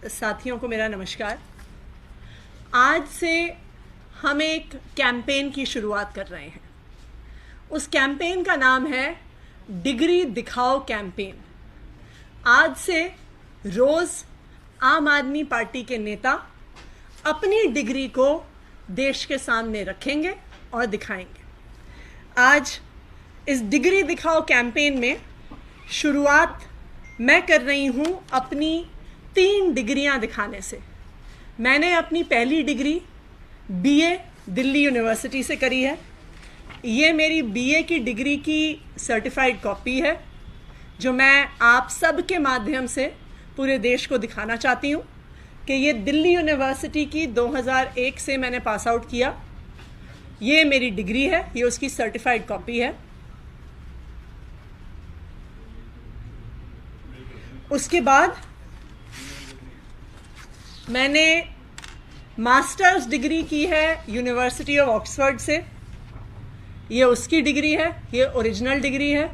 साथियों को मेरा नमस्कार। आज से हम एक कैंपेन की शुरुआत कर रहे हैं। उस कैंपेन का नाम है डिग्री दिखाओ कैंपेन। आज से रोज़ आम आदमी पार्टी के नेता अपनी डिग्री को देश के सामने रखेंगे और दिखाएंगे। आज इस डिग्री दिखाओ कैंपेन में शुरुआत मैं कर रही हूँ अपनी 3 डिग्रियां दिखाने से। मैंने अपनी पहली डिग्री बीए दिल्ली यूनिवर्सिटी से करी है। ये मेरी बीए की डिग्री की सर्टिफाइड कॉपी है जो मैं आप सब के माध्यम से पूरे देश को दिखाना चाहती हूँ कि ये दिल्ली यूनिवर्सिटी की 2001 से मैंने पास आउट किया। ये मेरी डिग्री है, ये उसकी सर्टिफाइड कॉपी है। उसके बाद मैंने मास्टर्स डिग्री की है यूनिवर्सिटी ऑफ ऑक्सफोर्ड से। ये उसकी डिग्री है, ये ओरिजिनल डिग्री है।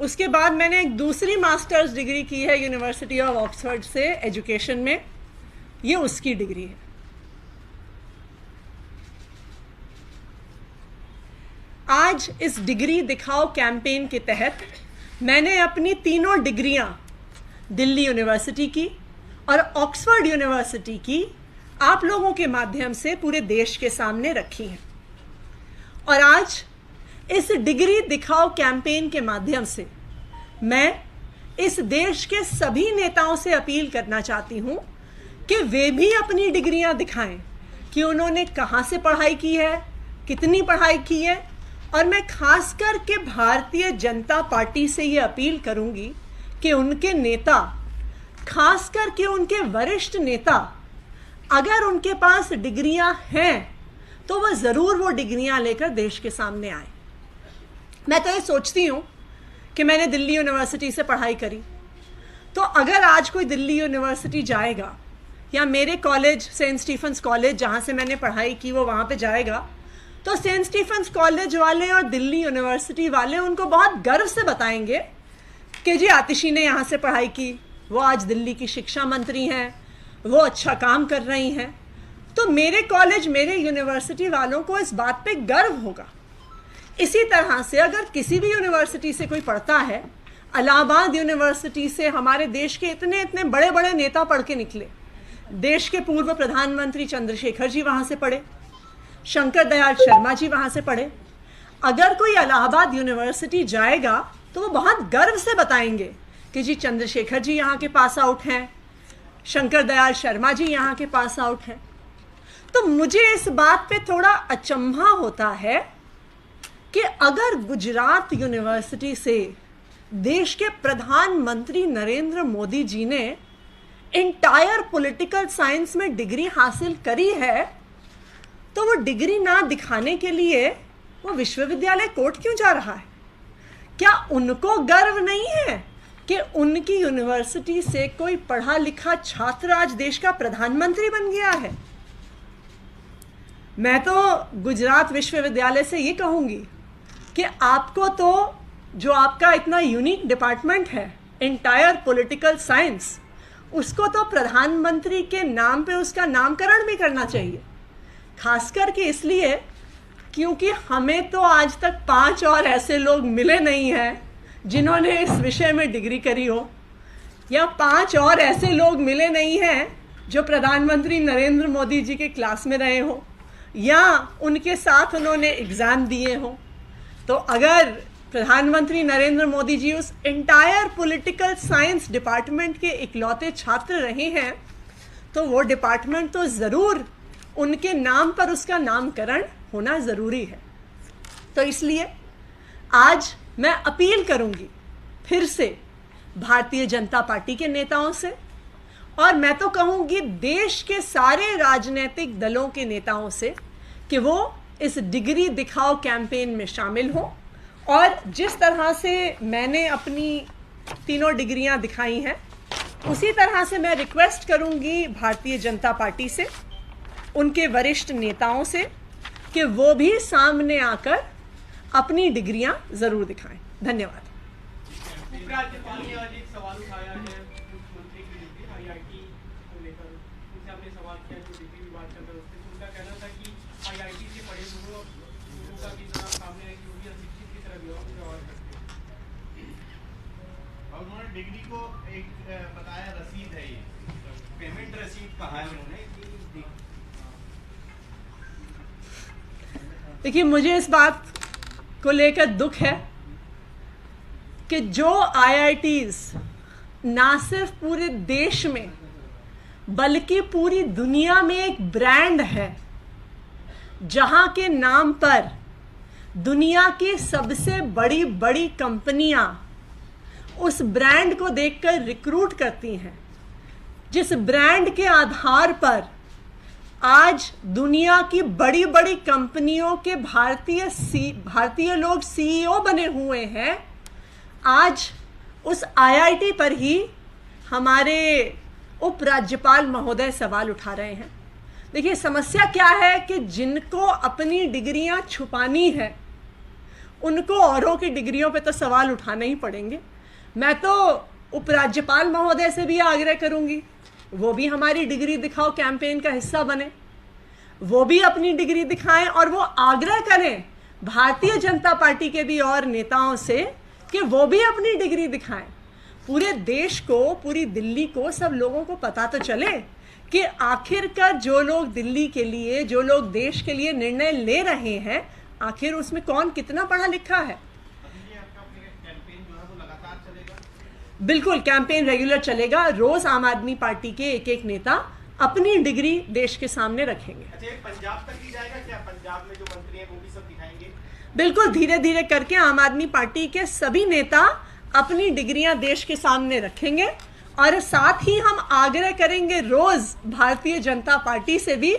उसके बाद मैंने एक दूसरी मास्टर्स डिग्री की है यूनिवर्सिटी ऑफ ऑक्सफोर्ड से एजुकेशन में। ये उसकी डिग्री है। आज इस डिग्री दिखाओ कैंपेन के तहत मैंने अपनी 3 डिग्रियां दिल्ली यूनिवर्सिटी की और ऑक्सफोर्ड यूनिवर्सिटी की आप लोगों के माध्यम से पूरे देश के सामने रखी हैं। और आज इस डिग्री दिखाओ कैंपेन के माध्यम से मैं इस देश के सभी नेताओं से अपील करना चाहती हूं कि वे भी अपनी डिग्रियां दिखाएं कि उन्होंने कहां से पढ़ाई की है, कितनी पढ़ाई की है। और मैं खासकर के भारतीय जनता पार्टी से ये अपील करूंगी कि उनके नेता, खास करके उनके वरिष्ठ नेता, अगर उनके पास डिग्रियां हैं तो वह ज़रूर वो डिग्रियां लेकर देश के सामने आए। मैं तो ये सोचती हूँ कि मैंने दिल्ली यूनिवर्सिटी से पढ़ाई करी, तो अगर आज कोई दिल्ली यूनिवर्सिटी जाएगा या मेरे कॉलेज सेंट स्टीफेंस कॉलेज जहाँ से मैंने पढ़ाई की वो वहाँ पे जाएगा, तो सेंट स्टीफेंस कॉलेज वाले और दिल्ली यूनिवर्सिटी वाले उनको बहुत गर्व से बताएंगे कि जी आतिशी ने यहाँ से पढ़ाई की, वो आज दिल्ली की शिक्षा मंत्री हैं, वो अच्छा काम कर रही हैं। तो मेरे कॉलेज, मेरे यूनिवर्सिटी वालों को इस बात पे गर्व होगा। इसी तरह से अगर किसी भी यूनिवर्सिटी से कोई पढ़ता है, इलाहाबाद यूनिवर्सिटी से हमारे देश के इतने इतने बड़े बड़े नेता पढ़ के निकले। देश के पूर्व प्रधानमंत्री चंद्रशेखर जी वहाँ से पढ़े, शंकर दयाल शर्मा जी वहाँ से पढ़े। अगर कोई इलाहाबाद यूनिवर्सिटी जाएगा तो वो बहुत गर्व से बताएंगे कि जी चंद्रशेखर जी यहाँ के पास आउट हैं, शंकर दयाल शर्मा जी यहाँ के पास आउट हैं। तो मुझे इस बात पे थोड़ा अचंभा होता है कि अगर गुजरात यूनिवर्सिटी से देश के प्रधानमंत्री नरेंद्र मोदी जी ने इंटायर पॉलिटिकल साइंस में डिग्री हासिल करी है, तो वो डिग्री ना दिखाने के लिए वो विश्वविद्यालय कोर्ट क्यों जा रहा है? क्या उनको गर्व नहीं है कि उनकी यूनिवर्सिटी से कोई पढ़ा लिखा छात्र आज देश का प्रधानमंत्री बन गया है? मैं तो गुजरात विश्वविद्यालय से ये कहूँगी कि आपको तो जो आपका इतना यूनिक डिपार्टमेंट है इंटायर पॉलिटिकल साइंस, उसको तो प्रधानमंत्री के नाम पे उसका नामकरण भी करना चाहिए। खास करके इसलिए क्योंकि हमें तो आज तक 5 और ऐसे लोग मिले नहीं हैं जिन्होंने इस विषय में डिग्री करी हो, या 5 और ऐसे लोग मिले नहीं हैं जो प्रधानमंत्री नरेंद्र मोदी जी के क्लास में रहे हो या उनके साथ उन्होंने एग्ज़ाम दिए हो। तो अगर प्रधानमंत्री नरेंद्र मोदी जी उस इंटायर पॉलिटिकल साइंस डिपार्टमेंट के इकलौते छात्र रहे हैं, तो वो डिपार्टमेंट तो ज़रूर उनके नाम पर उसका नामकरण होना ज़रूरी है। तो इसलिए आज मैं अपील करूंगी फिर से भारतीय जनता पार्टी के नेताओं से, और मैं तो कहूंगी देश के सारे राजनीतिक दलों के नेताओं से कि वो इस डिग्री दिखाओ कैंपेन में शामिल हों। और जिस तरह से मैंने अपनी 3 डिग्रियां दिखाई हैं, उसी तरह से मैं रिक्वेस्ट करूंगी भारतीय जनता पार्टी से, उनके वरिष्ठ नेताओं से, कि वो भी सामने आकर अपनी डिग्रियां ज़रूर दिखाएं। धन्यवाद। उपराज्यपाल ने आज एक सवाल उठाया है मुख्यमंत्री की नीति आईआईटी को लेकर। उनसे आपने सवाल किया जो डिग्री विवाद चल रहा है उससे, उनका कहना था कि आईआईटी से पढ़े लोगों का भी जरा सामने है कि वो भी अशिक्षित की तरह व्यवहार करते हैं। और उन्होंने डिग्री को एक बताया रसीद है, ये पेमेंट रसीद कहा है उन्होंने। देखिए, मुझे इस बात को लेकर दुख है कि जो आईआईटीज ना सिर्फ पूरे देश में बल्कि पूरी दुनिया में एक ब्रांड है, जहां के नाम पर दुनिया की सबसे बड़ी बड़ी कंपनियां उस ब्रांड को देखकर रिक्रूट करती हैं, जिस ब्रांड के आधार पर आज दुनिया की बड़ी बड़ी कंपनियों के भारतीय लोग सीईओ बने हुए हैं, आज उस आईआईटी पर ही हमारे उपराज्यपाल महोदय सवाल उठा रहे हैं। देखिए, समस्या क्या है कि जिनको अपनी डिग्रियां छुपानी है उनको औरों की डिग्रियों पे तो सवाल उठाने ही पड़ेंगे। मैं तो उपराज्यपाल महोदय से भी आग्रह करूंगी, वो भी हमारी डिग्री दिखाओ कैंपेन का हिस्सा बने, वो भी अपनी डिग्री दिखाएं और वो आग्रह करें भारतीय जनता पार्टी के भी और नेताओं से कि वो भी अपनी डिग्री दिखाएं। पूरे देश को, पूरी दिल्ली को, सब लोगों को पता तो चले कि आखिरकार जो लोग दिल्ली के लिए, जो लोग देश के लिए निर्णय ले रहे हैं, आखिर उसमें कौन कितना पढ़ा लिखा है। बिल्कुल, कैंपेन रेगुलर चलेगा। रोज आम आदमी पार्टी के एक एक नेता अपनी डिग्री देश के सामने रखेंगे। अच्छा, पंजाब तक भी जाएगा क्या? पंजाब में जो मंत्री हैं वो भी सब दिखाएंगे? बिल्कुल, धीरे धीरे करके आम आदमी पार्टी के सभी नेता अपनी डिग्रियां देश के सामने रखेंगे और साथ ही हम आग्रह करेंगे रोज भारतीय जनता पार्टी से भी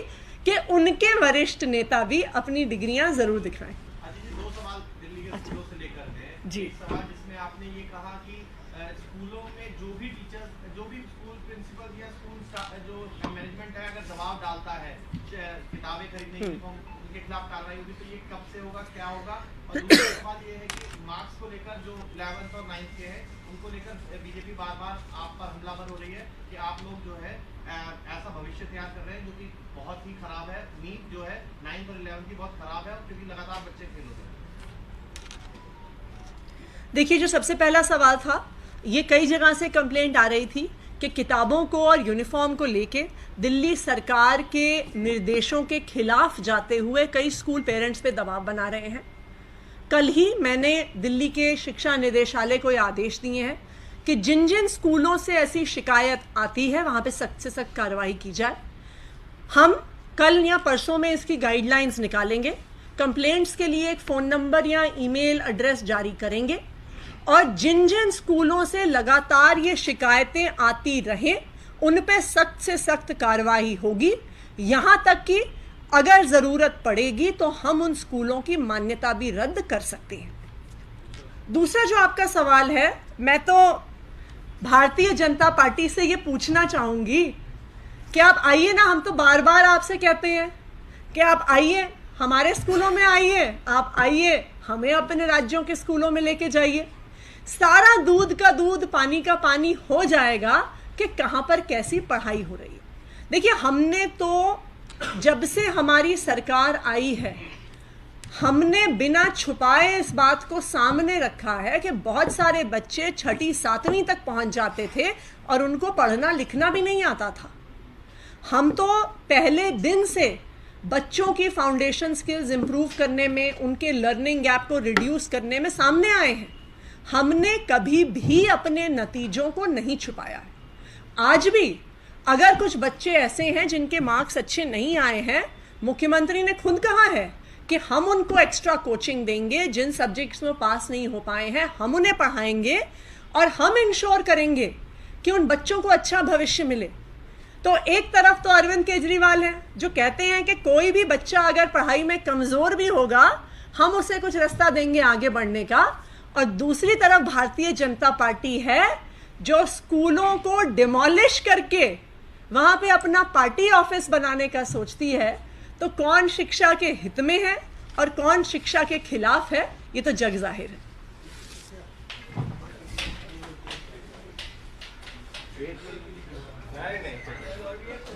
कि उनके वरिष्ठ नेता भी अपनी डिग्रियां जरूर दिखाएं। दो सवाल दिल्ली के स्कूलों से लेकर हैं। जी। एक सवाल जिसमें आपने ये कहा कि स्कूलों में जो भी टीचर्स, जो भी स्कूल प्रिंसिपल या स्कूल जो मैनेजमेंट है अगर दबाव डालता है किताबें खरीदने की, उनके खिलाफ कार्रवाई होगी, तो ये कब से होगा, क्या होगा? और दूसरा सवाल ये है कि मार्क्स को लेकर जो 11th और 9th के हैं उनको लेकर बीजेपी बार बार आप पर हमलावर हो रही है कि आप लोग जो है ऐसा भविष्य तैयार कर रहे हैं जो कि बहुत ही खराब है। नीट जो है 9th और 11th की बहुत खराब है क्योंकि लगातार बच्चे फेल होते हैं। देखिए, जो सबसे पहला सवाल था, ये कई जगह से कंप्लेंट आ रही थी कि किताबों को और यूनिफॉर्म को लेके दिल्ली सरकार के निर्देशों के खिलाफ जाते हुए कई स्कूल पेरेंट्स पे दबाव बना रहे हैं। कल ही मैंने दिल्ली के शिक्षा निदेशालय को ये आदेश दिए हैं कि जिन जिन स्कूलों से ऐसी शिकायत आती है वहाँ पे सख्त से सख्त कार्रवाई की जाए। हम कल या परसों में इसकी गाइडलाइंस निकालेंगे, कंप्लेंट्स के लिए एक फ़ोन नंबर या ईमेल एड्रेस जारी करेंगे और जिन जिन स्कूलों से लगातार ये शिकायतें आती रहें उन पे सख्त से सख्त कार्रवाई होगी। यहाँ तक कि अगर ज़रूरत पड़ेगी तो हम उन स्कूलों की मान्यता भी रद्द कर सकते हैं। दूसरा जो आपका सवाल है, मैं तो भारतीय जनता पार्टी से ये पूछना चाहूँगी कि आप आइए ना, हम तो बार बार आपसे कहते हैं कि आप आइए, हमारे स्कूलों में आइए, आप आइए, हमें अपने राज्यों के स्कूलों में लेके जाइए। सारा दूध का दूध, पानी का पानी हो जाएगा कि कहाँ पर कैसी पढ़ाई हो रही है। देखिए, हमने तो जब से हमारी सरकार आई है, हमने बिना छुपाए इस बात को सामने रखा है कि बहुत सारे बच्चे 6ठी 7वीं तक पहुंच जाते थे और उनको पढ़ना लिखना भी नहीं आता था। हम तो पहले दिन से बच्चों की फाउंडेशन स्किल्स इंप्रूव करने में, उनके लर्निंग गैप को रिड्यूस करने में सामने आए हैं। हमने कभी भी अपने नतीजों को नहीं छुपाया है। आज भी अगर कुछ बच्चे ऐसे हैं जिनके मार्क्स अच्छे नहीं आए हैं, मुख्यमंत्री ने खुद कहा है कि हम उनको एक्स्ट्रा कोचिंग देंगे, जिन सब्जेक्ट्स में पास नहीं हो पाए हैं हम उन्हें पढ़ाएंगे और हम इंश्योर करेंगे कि उन बच्चों को अच्छा भविष्य मिले। तो एक तरफ तो अरविंद केजरीवाल हैं जो कहते हैं कि कोई भी बच्चा अगर पढ़ाई में कमज़ोर भी होगा हम उसे कुछ रास्ता देंगे आगे बढ़ने का, और दूसरी तरफ भारतीय जनता पार्टी है जो स्कूलों को डिमोलिश करके वहाँ पे अपना पार्टी ऑफिस बनाने का सोचती है। तो कौन शिक्षा के हित में है और कौन शिक्षा के खिलाफ है, ये तो जग जाहिर है। नहीं नहीं